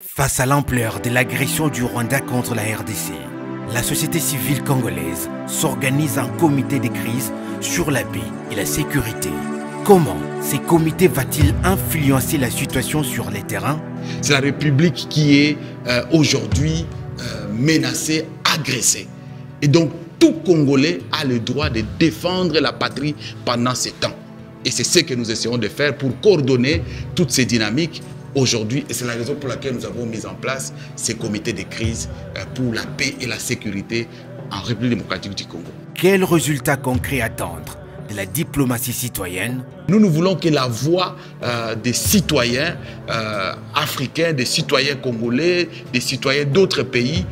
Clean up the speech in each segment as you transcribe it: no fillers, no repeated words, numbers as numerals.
Face à l'ampleur de l'agression du Rwanda contre la RDC, la société civile congolaise s'organise en comité de crise sur la paix et la sécurité. Comment ces comités va-t-il influencer la situation sur les terrains? C'est la République qui est aujourd'hui menacée, agressée. Et donc, tout Congolais a le droit de défendre la patrie pendant ces temps. Et c'est ce que nous essayons de faire pour coordonner toutes ces dynamiques aujourd'hui. Et c'est la raison pour laquelle nous avons mis en place ces comités de crise pour la paix et la sécurité en République démocratique du Congo. Quels résultats concrets attendre de la diplomatie citoyenne? Nous voulons que la voix des citoyens africains, des citoyens congolais, des citoyens d'autres pays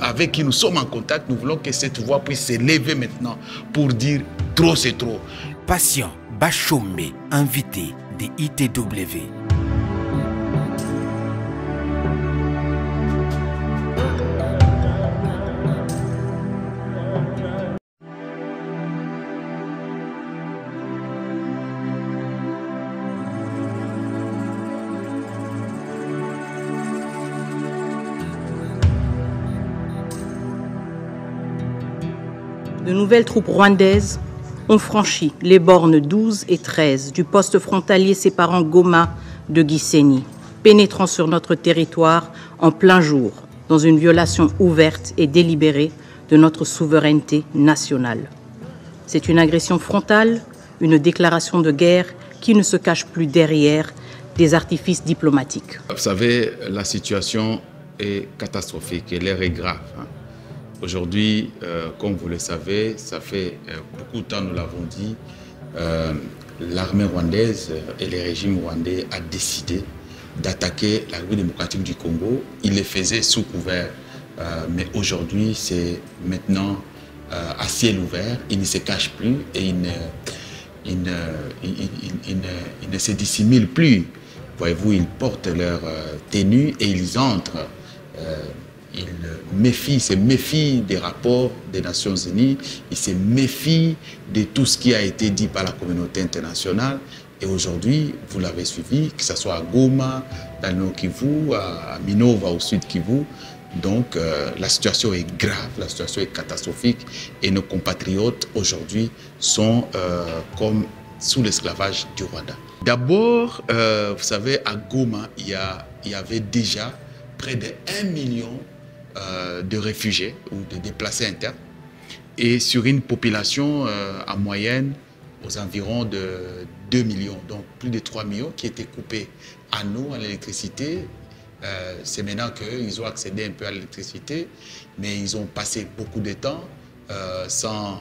avec qui nous sommes en contact, nous voulons que cette voix puisse s'élever maintenant pour dire trop c'est trop. Patient Bachombe, invité des ITW. De nouvelles troupes rwandaises ont franchi les bornes 12 et 13 du poste frontalier séparant Goma de Gisenyi, pénétrant sur notre territoire en plein jour, dans une violation ouverte et délibérée de notre souveraineté nationale. C'est une agression frontale, une déclaration de guerre qui ne se cache plus derrière des artifices diplomatiques. Vous savez, la situation est catastrophique et l'air est grave. Aujourd'hui, comme vous le savez, ça fait beaucoup de temps, nous l'avons dit, l'armée rwandaise et le régime rwandais a décidé d'attaquer la République démocratique du Congo. Il le faisait sous couvert, mais aujourd'hui, c'est maintenant à ciel ouvert. Il ne se cache plus et il ne se dissimule plus. Voyez-vous, ils portent leur tenue et ils entrent. Il se méfie des rapports des Nations Unies, il se méfie de tout ce qui a été dit par la communauté internationale. Et aujourd'hui, vous l'avez suivi, que ce soit à Goma, dans le Nord Kivu, à Minova, au Sud Kivu. Donc la situation est grave, la situation est catastrophique et nos compatriotes aujourd'hui sont comme sous l'esclavage du Rwanda. D'abord, vous savez, à Goma, il y avait déjà près de 1 million de réfugiés ou de déplacés internes et sur une population en moyenne aux environs de 2 millions, donc plus de 3 millions qui étaient coupés à l'eau, à l'électricité. C'est maintenant qu'ils ont accédé un peu à l'électricité, mais ils ont passé beaucoup de temps sans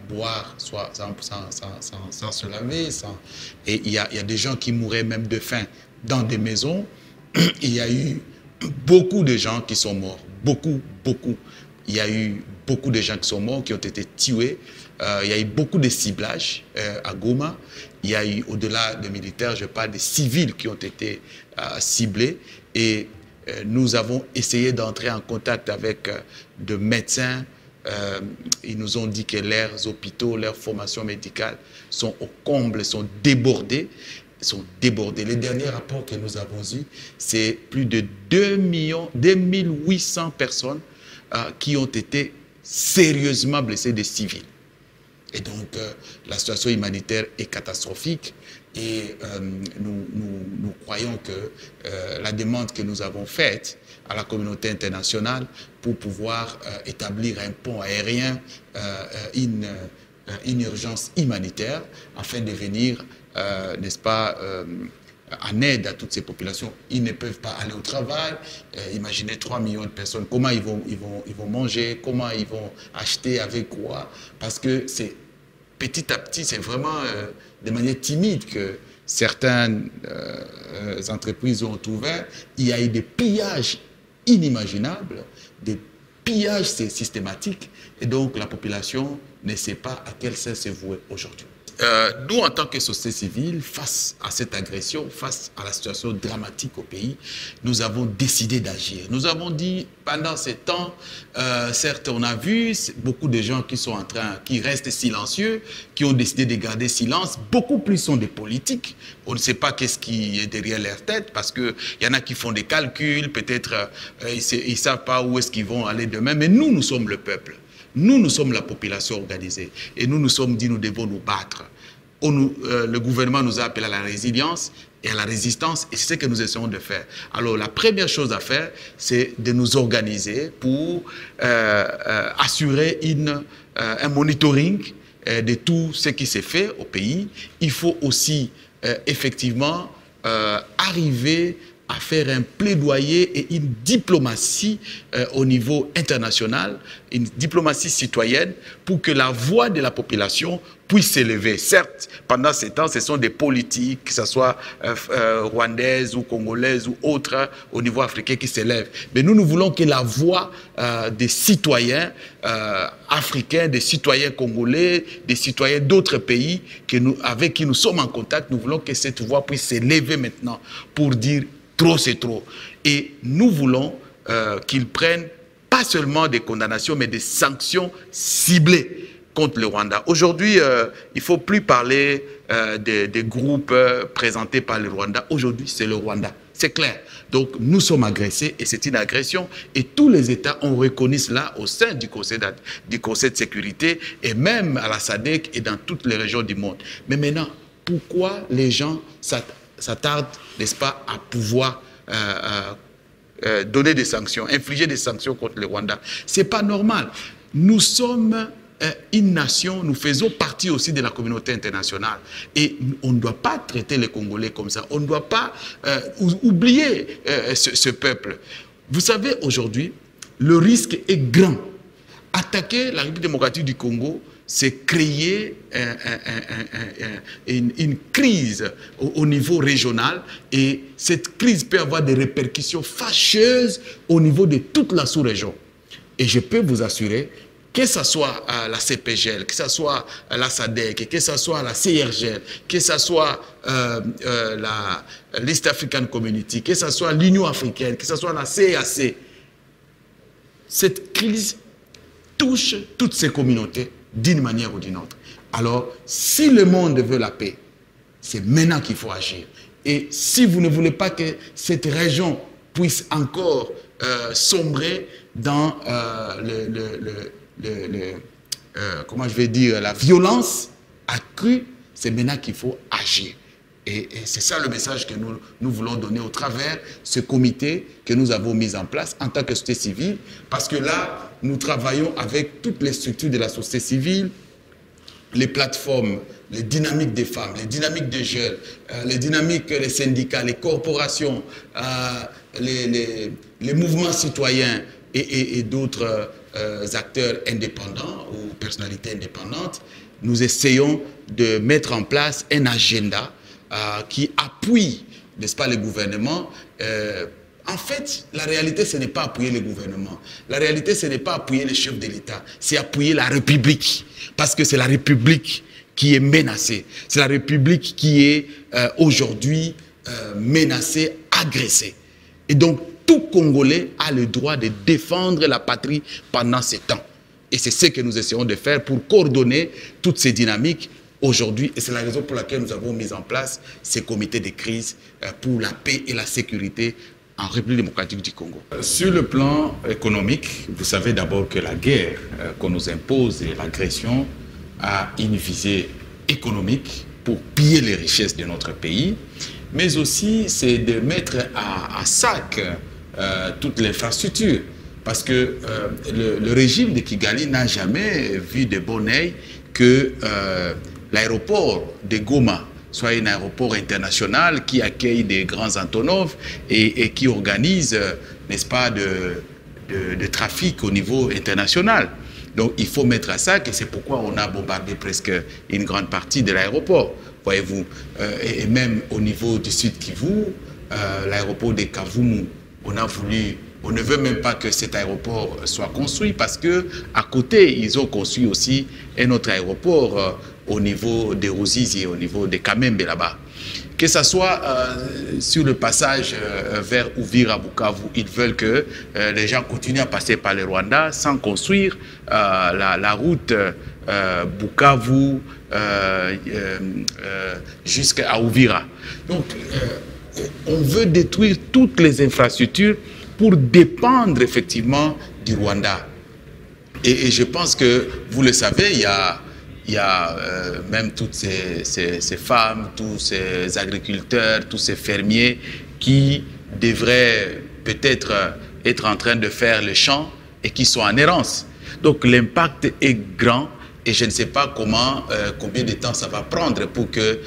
boire, soit sans se laver. Et il y a des gens qui mouraient même de faim dans des maisons. Il y a eu beaucoup de gens qui sont morts, beaucoup. Il y a eu beaucoup de gens qui sont morts, qui ont été tués. Il y a eu beaucoup de ciblage à Goma. Il y a eu, au-delà des militaires, je parle des civils qui ont été ciblés. Et nous avons essayé d'entrer en contact avec des médecins. Ils nous ont dit que leurs hôpitaux, leurs formations médicales sont au comble, sont débordés. Les derniers rapports que nous avons eus, c'est plus de 2800 personnes qui ont été sérieusement blessées, des civils. Et donc, la situation humanitaire est catastrophique et nous croyons que la demande que nous avons faite à la communauté internationale pour pouvoir établir un pont aérien, une urgence humanitaire afin de venir n'est-ce pas, en aide à toutes ces populations. Ils ne peuvent pas aller au travail. Imaginez 3 millions de personnes. Comment ils vont manger? Comment ils vont acheter? Avec quoi? Parce que c'est petit à petit, c'est vraiment de manière timide que certaines entreprises ont ouvert. Il y a eu des pillages inimaginables, des pillages systématiques. Et donc, la population ne sait pas à quel sens se vouer aujourd'hui. nous, en tant que société civile, face à cette agression, face à la situation dramatique au pays, nous avons décidé d'agir. Nous avons dit, pendant ces temps, certes, on a vu beaucoup de gens qui restent silencieux, qui ont décidé de garder silence. Beaucoup plus sont des politiques. On ne sait pas qu'est-ce qui est derrière leur tête, parce qu'il y en a qui font des calculs, peut-être ils ne savent pas où est-ce qu'ils vont aller demain. Mais nous sommes le peuple. Nous sommes la population organisée. Et nous sommes dit, nous devons nous battre. Le gouvernement nous a appelés à la résilience et à la résistance, et c'est ce que nous essayons de faire. Alors, la première chose à faire, c'est de nous organiser pour assurer un monitoring de tout ce qui s'est fait au pays. Il faut aussi, effectivement, arriver à faire un plaidoyer et une diplomatie au niveau international, une diplomatie citoyenne, pour que la voix de la population puisse s'élever. Certes, pendant ces temps, ce sont des politiques, que ce soit rwandaises ou congolaises ou autres au niveau africain qui s'élèvent. Mais nous voulons que la voix des citoyens africains, des citoyens congolais, des citoyens d'autres pays avec qui nous sommes en contact, nous voulons que cette voix puisse s'élever maintenant pour dire trop c'est trop. Et nous voulons qu'ils prennent pas seulement des condamnations, mais des sanctions ciblées contre le Rwanda. Aujourd'hui, il ne faut plus parler des groupes présentés par le Rwanda. Aujourd'hui, c'est le Rwanda. C'est clair. Donc, nous sommes agressés et c'est une agression. Et tous les États ont reconnu cela au sein du Conseil de sécurité et même à la SADC et dans toutes les régions du monde. Mais maintenant, pourquoi les gens s'attardent, n'est-ce pas, à pouvoir donner des sanctions, infliger des sanctions contre le Rwanda? Ce n'est pas normal. Nous sommes une nation, nous faisons partie aussi de la communauté internationale. Et on ne doit pas traiter les Congolais comme ça. On ne doit pas oublier ce peuple. Vous savez, aujourd'hui, le risque est grand. Attaquer la République démocratique du Congo, c'est créer une crise au niveau régional, et cette crise peut avoir des répercussions fâcheuses au niveau de toute la sous-région. Et je peux vous assurer que ce soit la CPGL, que ce soit la SADC, que ce soit la CIRGL, que ce soit l'East African Community, que ce soit l'Union africaine, que ce soit la CAC, cette crise touche toutes ces communautés d'une manière ou d'une autre. Alors, si le monde veut la paix, c'est maintenant qu'il faut agir. Et si vous ne voulez pas que cette région puisse encore sombrer dans comment je vais dire, la violence accrue, c'est maintenant qu'il faut agir. Et c'est ça le message que nous voulons donner au travers ce comité que nous avons mis en place en tant que société civile, parce que là, nous travaillons avec toutes les structures de la société civile, les plateformes, les dynamiques des femmes, les dynamiques des jeunes, les dynamiques, les syndicats, les corporations, les mouvements citoyens et d'autres acteurs indépendants ou personnalités indépendantes. Nous essayons de mettre en place un agenda qui appuie, n'est-ce pas, le gouvernement. En fait, la réalité, ce n'est pas appuyer le gouvernement. La réalité, ce n'est pas appuyer les chefs de l'État. C'est appuyer la République. Parce que c'est la République qui est menacée. C'est la République qui est aujourd'hui menacée, agressée. Et donc, tout Congolais a le droit de défendre la patrie pendant ces temps. Et c'est ce que nous essayons de faire pour coordonner toutes ces dynamiques aujourd'hui. Et c'est la raison pour laquelle nous avons mis en place ces comités de crise pour la paix et la sécurité en République démocratique du Congo. Sur le plan économique, vous savez d'abord que la guerre qu'on nous impose et l'agression a une visée économique pour piller les richesses de notre pays, mais aussi c'est de mettre à sac toute l'infrastructure. Parce que le régime de Kigali n'a jamais vu de bon œil que l'aéroport de Goma soit un aéroport international qui accueille des grands Antonov et qui organise, n'est-ce pas, de trafic au niveau international. Donc il faut mettre à ça, et c'est pourquoi on a bombardé presque une grande partie de l'aéroport, voyez-vous. Et même au niveau du Sud Kivu, l'aéroport de Kavumu, on a voulu On ne veut même pas que cet aéroport soit construit parce que à côté, ils ont construit aussi un autre aéroport au niveau de Ruzizi, au niveau de Kamembe là-bas. Que ce soit sur le passage vers Uvira, Bukavu, ils veulent que les gens continuent à passer par le Rwanda sans construire la route Bukavu jusqu'à Uvira. Donc, on veut détruire toutes les infrastructures pour dépendre effectivement du Rwanda. Et je pense que, vous le savez, il y a même toutes ces femmes, tous ces agriculteurs, tous ces fermiers qui devraient peut-être être en train de faire le champ et qui sont en errance. Donc l'impact est grand et je ne sais pas combien de temps ça va prendre pour qu'il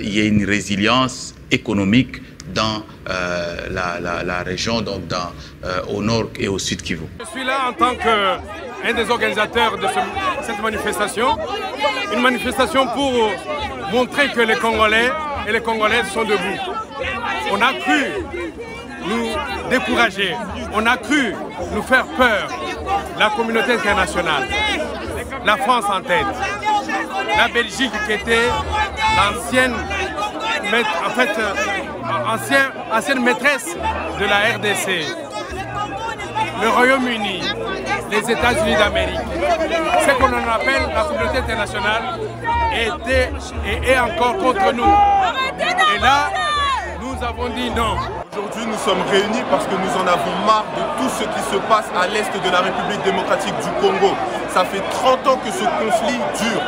y ait une résilience économique dans la région, donc au nord et au sud Kivu. Je suis là en tant qu'un des organisateurs de cette manifestation. Une manifestation pour montrer que les Congolais et les Congolaises sont debout. On a cru nous décourager, on a cru nous faire peur. La communauté internationale, la France en tête, la Belgique qui était l'ancienne ancienne maîtresse de la RDC, le Royaume-Uni, les États-Unis d'Amérique, ce qu'on en appelle la communauté internationale était et est encore contre nous. Et là, nous avons dit non. Aujourd'hui, nous sommes réunis parce que nous en avons marre de tout ce qui se passe à l'est de la République démocratique du Congo. Ça fait 30 ans que ce conflit dure.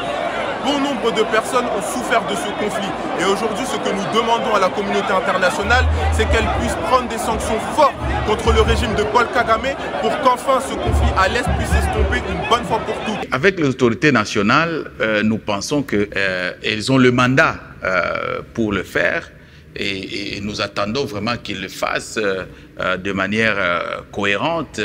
Bon nombre de personnes ont souffert de ce conflit. Et aujourd'hui, ce que nous demandons à la communauté internationale, c'est qu'elle puisse prendre des sanctions fortes contre le régime de Paul Kagame pour qu'enfin ce conflit à l'Est puisse s'estomper une bonne fois pour toutes. Avec les autorités nationales, nous pensons qu'elles ont le mandat pour le faire et nous attendons vraiment qu'ils le fassent de manière cohérente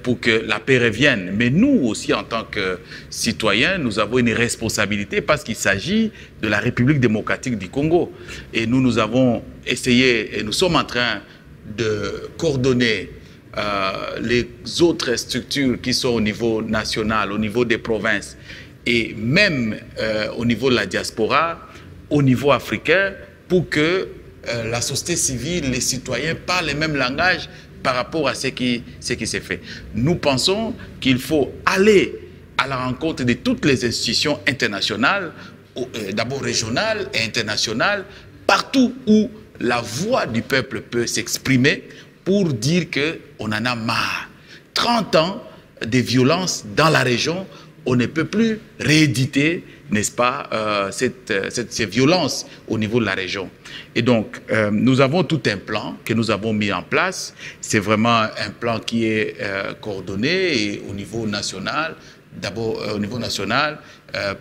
pour que la paix revienne. Mais nous aussi, en tant que citoyens, nous avons une responsabilité parce qu'il s'agit de la République démocratique du Congo. Et nous avons essayé, et nous sommes en train de coordonner les autres structures qui sont au niveau national, au niveau des provinces, et même au niveau de la diaspora, au niveau africain, pour que la société civile, les citoyens parlent le même langage par rapport à ce qui s'est fait. Nous pensons qu'il faut aller à la rencontre de toutes les institutions internationales, d'abord régionales et internationales, partout où la voix du peuple peut s'exprimer pour dire qu'on en a marre. 30 ans de violence dans la région, on ne peut plus rééditer, n'est-ce pas, ces violences au niveau de la région. Et donc, nous avons tout un plan que nous avons mis en place. C'est vraiment un plan qui est coordonné et au niveau national, d'abord au niveau national,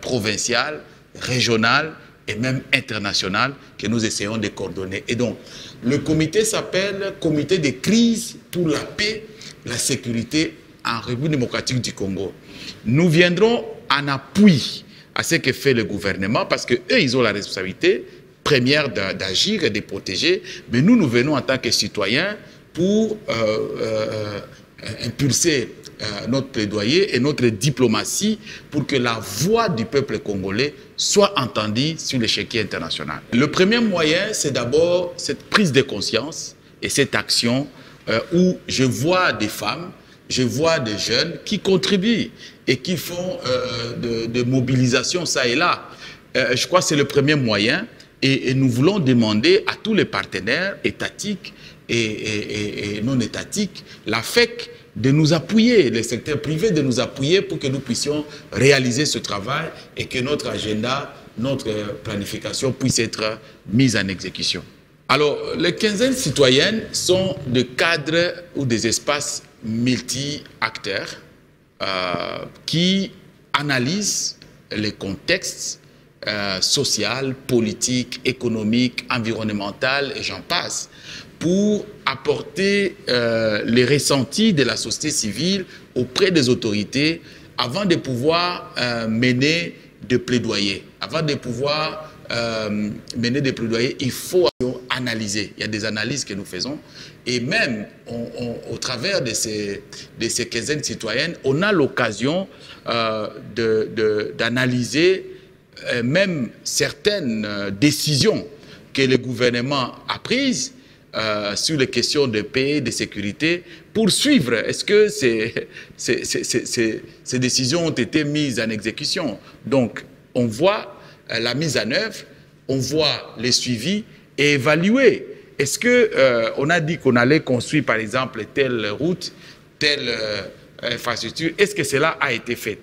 provincial, régional et même international que nous essayons de coordonner. Et donc, le comité s'appelle Comité de crise pour la paix, la sécurité en République démocratique du Congo. Nous viendrons en appui à ce que fait le gouvernement parce qu'eux, ils ont la responsabilité première d'agir et de protéger. Mais nous venons en tant que citoyens pour impulser notre plaidoyer et notre diplomatie pour que la voix du peuple congolais soit entendue sur l'échiquier international. Le premier moyen, c'est d'abord cette prise de conscience et cette action où je vois des femmes, je vois des jeunes qui contribuent et qui font de mobilisation ça et là. Je crois que c'est le premier moyen et nous voulons demander à tous les partenaires étatiques et non étatiques, la FEC, de nous appuyer, le secteur privé de nous appuyer pour que nous puissions réaliser ce travail et que notre agenda, notre planification puisse être mise en exécution. Alors, les quinzaines citoyennes sont des cadres ou des espaces multi-acteurs qui analysent les contextes social, politique, économique, environnemental et j'en passe, pour apporter les ressentis de la société civile auprès des autorités avant de pouvoir mener des plaidoyers. Avant de pouvoir mener des plaidoyers, il faut analyser. Il y a des analyses que nous faisons. Et même au travers de ces quinzaines citoyennes, on a l'occasion d'analyser même certaines décisions que le gouvernement a prises sur les questions de paix, de sécurité, pour suivre. Est-ce que ces décisions ont été mises en exécution? Donc, on voit la mise en œuvre, on voit les suivis et évaluer. Est-ce qu'on a dit qu'on allait construire, par exemple, telle route, telle infrastructure? Est-ce que cela a été fait?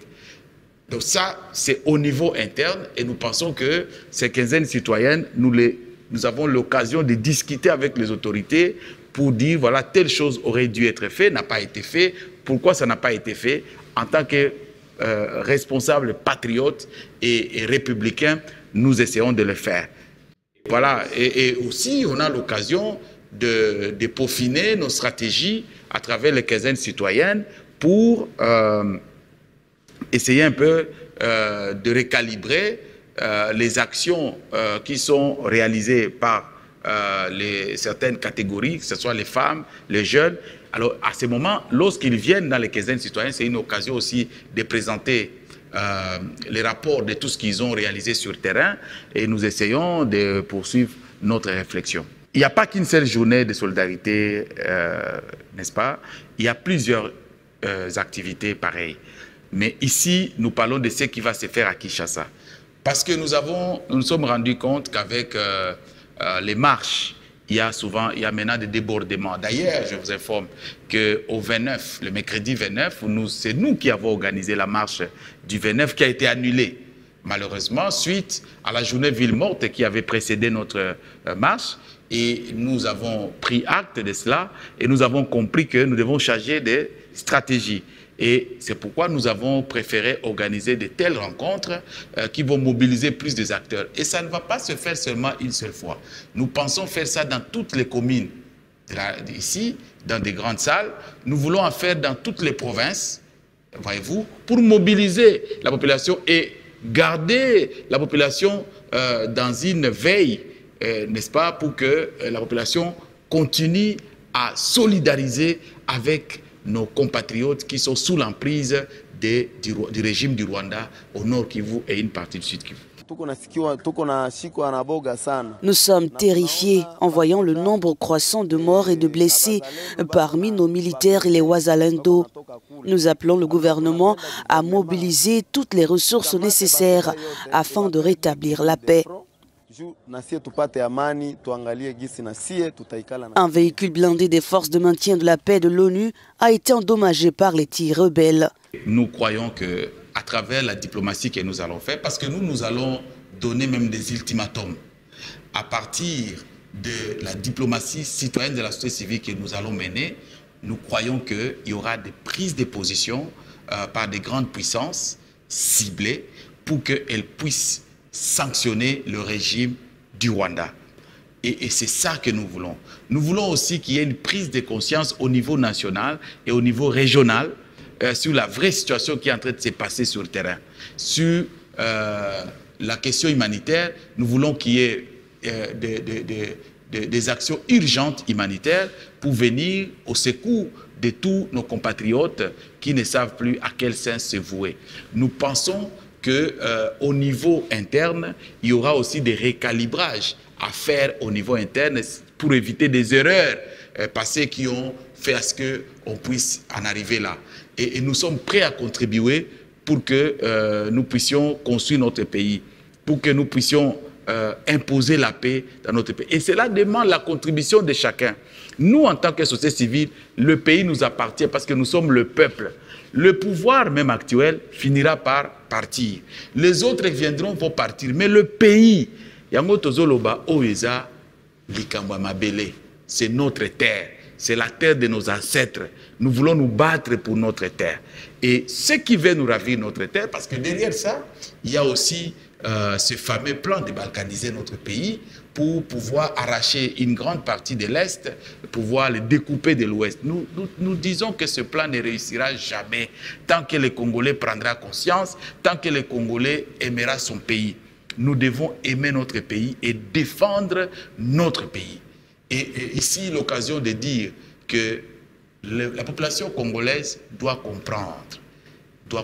Donc ça, c'est au niveau interne et nous pensons que ces quinzaines citoyennes, nous avons l'occasion de discuter avec les autorités pour dire, voilà, telle chose aurait dû être faite, n'a pas été fait. Pourquoi ça n'a pas été fait? En tant que responsables patriotes et républicains, nous essayons de le faire. Voilà, et aussi, on a l'occasion de peaufiner nos stratégies à travers les quinzaines citoyennes pour essayer un peu de recalibrer les actions qui sont réalisées par certaines catégories, que ce soit les femmes, les jeunes. Alors, à ce moment, lorsqu'ils viennent dans les quinzaines citoyennes, c'est une occasion aussi de présenter les rapports de tout ce qu'ils ont réalisé sur le terrain et nous essayons de poursuivre notre réflexion. Il n'y a pas qu'une seule journée de solidarité, n'est-ce pas? Il y a plusieurs activités pareilles. Mais ici, nous parlons de ce qui va se faire à Kinshasa. Parce que nous sommes rendus compte qu'avec les marches, il y a maintenant des débordements. D'ailleurs, je vous informe qu'au 29, le mercredi 29, c'est nous qui avons organisé la marche du 29 qui a été annulée. Malheureusement, suite à la journée ville morte qui avait précédé notre marche. Et nous avons pris acte de cela et nous avons compris que nous devons changer de stratégie. Et c'est pourquoi nous avons préféré organiser de telles rencontres qui vont mobiliser plus des acteurs. Et ça ne va pas se faire seulement une seule fois. Nous pensons faire ça dans toutes les communes ici, dans des grandes salles. Nous voulons en faire dans toutes les provinces, voyez-vous, pour mobiliser la population et garder la population dans une veille, n'est-ce pas, pour que la population continue à solidariser avec nos compatriotes qui sont sous l'emprise du régime du Rwanda au nord Kivu et une partie du sud Kivu. Nous sommes terrifiés en voyant le nombre croissant de morts et de blessés parmi nos militaires et les Wazalendo. Nous appelons le gouvernement à mobiliser toutes les ressources nécessaires afin de rétablir la paix. Un véhicule blindé des forces de maintien de la paix de l'ONU a été endommagé par les tirs rebelles. Nous croyons qu'à travers la diplomatie que nous allons faire, parce que nous allons donner même des ultimatums, à partir de la diplomatie citoyenne de la société civile que nous allons mener, nous croyons qu'il y aura des prises de position par des grandes puissances ciblées pour qu'elles puissent sanctionner le régime du Rwanda. Et c'est ça que nous voulons. Nous voulons aussi qu'il y ait une prise de conscience au niveau national et au niveau régional sur la vraie situation qui est en train de se passer sur le terrain. Sur la question humanitaire, nous voulons qu'il y ait des actions urgentes humanitaires pour venir au secours de tous nos compatriotes qui ne savent plus à quel sens se vouer. Nous pensons qu'au niveau interne, il y aura aussi des recalibrages à faire au niveau interne pour éviter des erreurs passées qui ont fait à ce qu'on puisse en arriver là. Et nous sommes prêts à contribuer pour que nous puissions construire notre pays, pour que nous puissions imposer la paix dans notre pays. Et cela demande la contribution de chacun. Nous, en tant que société civile, le pays nous appartient parce que nous sommes le peuple. Le pouvoir même actuel finira par partir. Les autres viendront, vont partir. Mais le pays, c'est notre terre. C'est la terre de nos ancêtres. Nous voulons nous battre pour notre terre. Et ce qui veut nous ravir notre terre, parce que derrière ça, il y a aussi ce fameux plan de balkaniser notre pays pour pouvoir arracher une grande partie de l'Est, pouvoir le découper de l'Ouest. Nous disons que ce plan ne réussira jamais tant que le Congolais prendra conscience, tant que le Congolais aimera son pays. Nous devons aimer notre pays et défendre notre pays. Et ici, l'occasion de dire que la population congolaise doit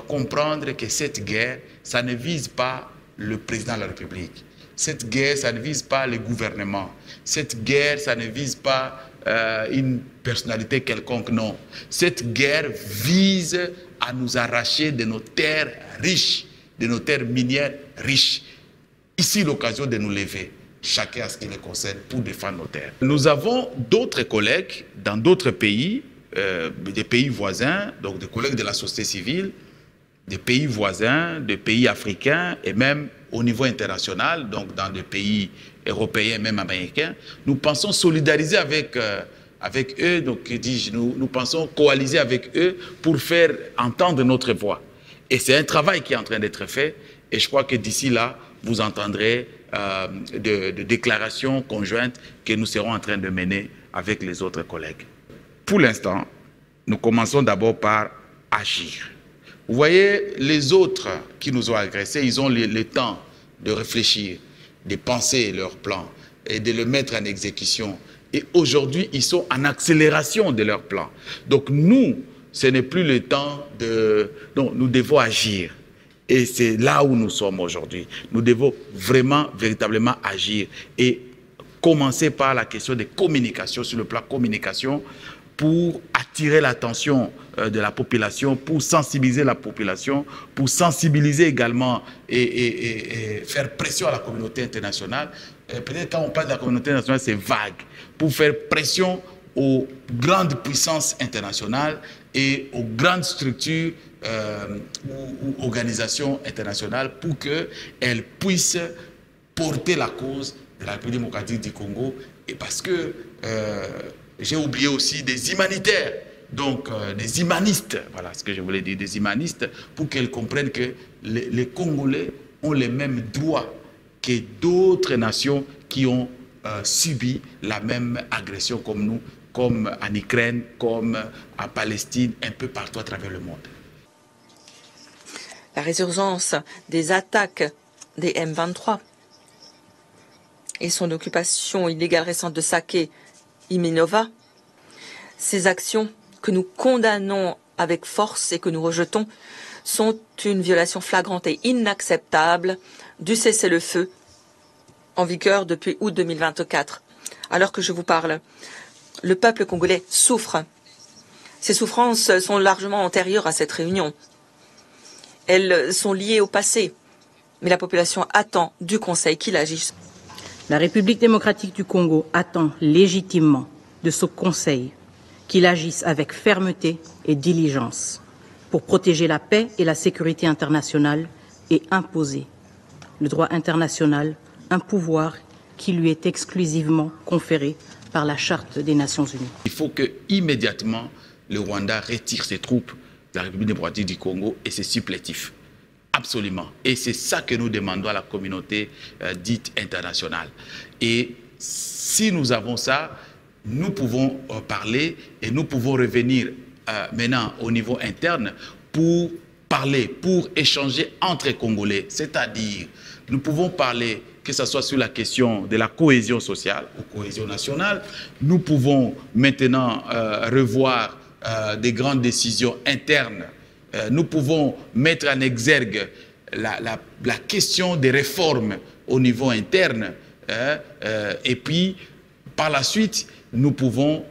comprendre que cette guerre, ça ne vise pas le président de la République. Cette guerre, ça ne vise pas le gouvernement. Cette guerre, ça ne vise pas une personnalité quelconque, non. Cette guerre vise à nous arracher de nos terres riches, de nos terres minières riches. Ici, l'occasion de nous lever, chacun à ce qui le concerne, pour défendre nos terres. Nous avons d'autres collègues dans d'autres pays, des pays voisins, donc des collègues de la société civile, des pays voisins, des pays africains et même au niveau international, donc dans des pays européens, même américains. Nous pensons solidariser avec eux, donc nous pensons coaliser avec eux pour faire entendre notre voix. Et c'est un travail qui est en train d'être fait et je crois que d'ici là, vous entendrez de déclarations conjointes que nous serons en train de mener avec les autres collègues. Pour l'instant, nous commençons d'abord par agir. Vous voyez, les autres qui nous ont agressés, ils ont le temps de réfléchir, de penser leur plan et de le mettre en exécution. Et aujourd'hui, ils sont en accélération de leur plan. Donc nous, ce n'est plus le temps de... Non, nous devons agir. Et c'est là où nous sommes aujourd'hui. Nous devons vraiment, véritablement agir. Et commencer par la question des communications, sur le plan communication, pour attirer l'attention de la population, pour sensibiliser la population, pour sensibiliser également et faire pression à la communauté internationale. Peut-être quand on parle de la communauté internationale, c'est vague. Pour faire pression aux grandes puissances internationales et aux grandes structures ou organisations internationales pour qu'elles puissent porter la cause de la République démocratique du Congo. Et parce que j'ai oublié aussi des humanitaires, donc des humanistes, voilà ce que je voulais dire, des humanistes, pour qu'elles comprennent que les Congolais ont les mêmes droits que d'autres nations qui ont subi la même agression comme nous, comme en Ukraine, comme en Palestine, un peu partout à travers le monde. La résurgence des attaques des M23 et son occupation illégale récente de Saké et Minova, ces actions que nous condamnons avec force et que nous rejetons sont une violation flagrante et inacceptable du cessez-le-feu en vigueur depuis août 2024. Alors que je vous parle, le peuple congolais souffre. Ces souffrances sont largement antérieures à cette réunion. Elles sont liées au passé, mais la population attend du Conseil qu'il agisse. La République démocratique du Congo attend légitimement de ce Conseil qu'il agisse avec fermeté et diligence pour protéger la paix et la sécurité internationale et imposer le droit international, un pouvoir qui lui est exclusivement conféré par la Charte des Nations Unies. Il faut que immédiatement le Rwanda retire ses troupes de la République démocratique du Congo et ses supplétifs. Absolument. Et c'est ça que nous demandons à la communauté dite internationale. Et si nous avons ça, nous pouvons parler et nous pouvons revenir maintenant au niveau interne pour parler, pour échanger entre Congolais. C'est-à-dire, nous pouvons parler, que ce soit sur la question de la cohésion sociale ou cohésion nationale. Nous pouvons maintenant revoir des grandes décisions internes. Nous pouvons mettre en exergue la question des réformes au niveau interne. Et puis, par la suite, nous pouvons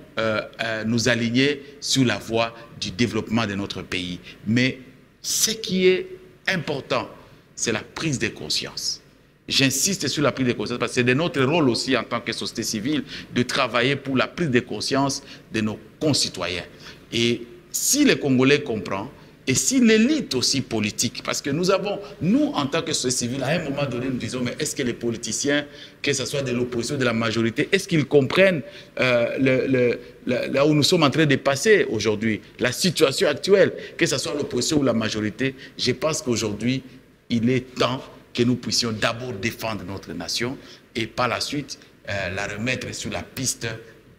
nous aligner sur la voie du développement de notre pays. Mais ce qui est important, c'est la prise de conscience. J'insiste sur la prise de conscience parce que c'est de notre rôle aussi en tant que société civile de travailler pour la prise de conscience de nos concitoyens. Et si les Congolais comprennent, et si l'élite aussi politique, parce que nous en tant que société civile, à un moment donné, nous disons, mais est-ce que les politiciens, que ce soit de l'opposition, de la majorité, est-ce qu'ils comprennent là où nous sommes en train de passer aujourd'hui, la situation actuelle, que ce soit l'opposition ou la majorité? Je pense qu'aujourd'hui, il est temps que nous puissions d'abord défendre notre nation et par la suite la remettre sur la piste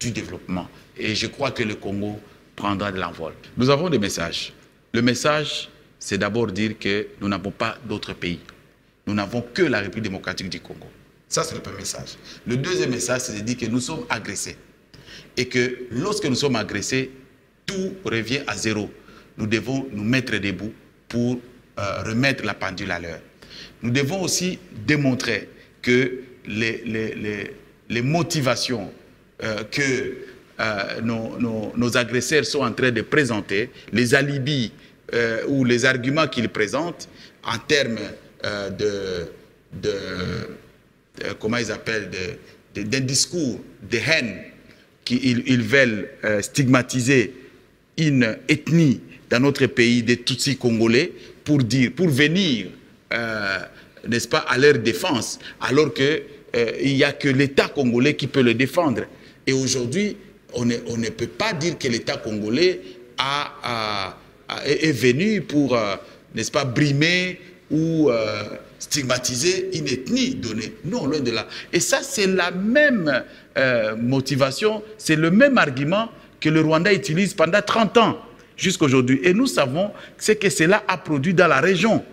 du développement. Et je crois que le Congo prendra de l'envol. Nous avons des messages. Le message, c'est d'abord dire que nous n'avons pas d'autres pays. Nous n'avons que la République démocratique du Congo. Ça, c'est le premier message. Le deuxième message, c'est de dire que nous sommes agressés. Et que lorsque nous sommes agressés, tout revient à zéro. Nous devons nous mettre debout pour remettre la pendule à l'heure. Nous devons aussi démontrer que les motivations que nos agresseurs sont en train de présenter, les alibis ou les arguments qu'ils présentent en termes comment ils appellent, d'un discours de haine, qu'ils veulent stigmatiser une ethnie dans notre pays, des Tutsis congolais, pour venir, n'est-ce pas, à leur défense, alors qu'il n'y a que l'État congolais qui peut le défendre. Et aujourd'hui, on ne peut pas dire que l'État congolais est venu pour, n'est-ce pas, brimer ou stigmatiser une ethnie donnée. Non, loin de là. Et ça, c'est la même motivation, c'est le même argument que le Rwanda utilise pendant 30 ans jusqu'à aujourd'hui. Et nous savons ce que cela a produit dans la région.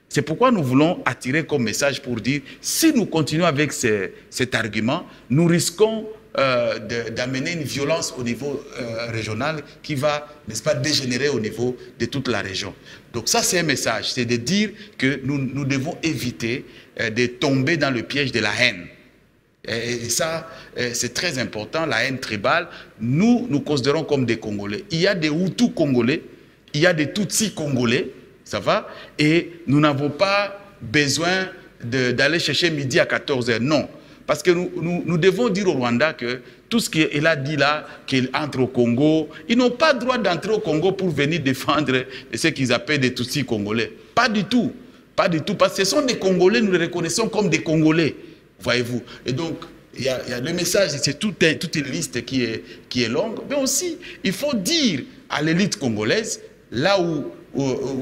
C'est pourquoi nous voulons attirer comme message pour dire, si nous continuons avec cet argument, nous risquons d'amener une violence au niveau régional qui va, n'est-ce pas, dégénérer au niveau de toute la région. Donc ça, c'est un message, c'est de dire que nous devons éviter de tomber dans le piège de la haine. Et ça, c'est très important, la haine tribale. Nous considérons comme des Congolais. Il y a des Hutus congolais, il y a des Tutsis congolais, ça va? Et nous n'avons pas besoin d'aller chercher midi à 14h, non. Parce que nous devons dire au Rwanda que tout ce qu'il a dit là, qu'il entre au Congo, ils n'ont pas le droit d'entrer au Congo pour venir défendre ce qu'ils appellent des Tutsis congolais. Pas du tout. Pas du tout. Parce que ce sont des Congolais, nous les reconnaissons comme des Congolais. Voyez-vous. Et donc, il y a le message, c'est toute une liste qui est longue. Mais aussi, il faut dire à l'élite congolaise, là où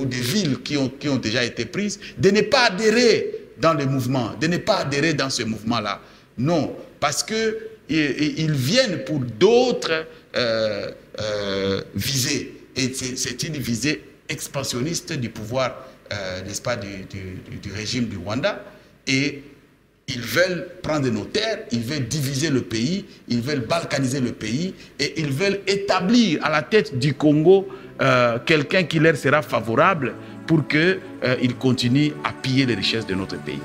des villes qui ont déjà été prises, de ne pas adhérer dans le mouvement, de ne pas adhérer dans ce mouvement-là. Non, parce qu'ils viennent pour d'autres visées. Et c'est une visée expansionniste du pouvoir, n'est-ce pas, du régime du Rwanda. Et ils veulent prendre nos terres, ils veulent diviser le pays, ils veulent balkaniser le pays et ils veulent établir à la tête du Congo quelqu'un qui leur sera favorable pour qu'ils continuent à piller les richesses de notre pays.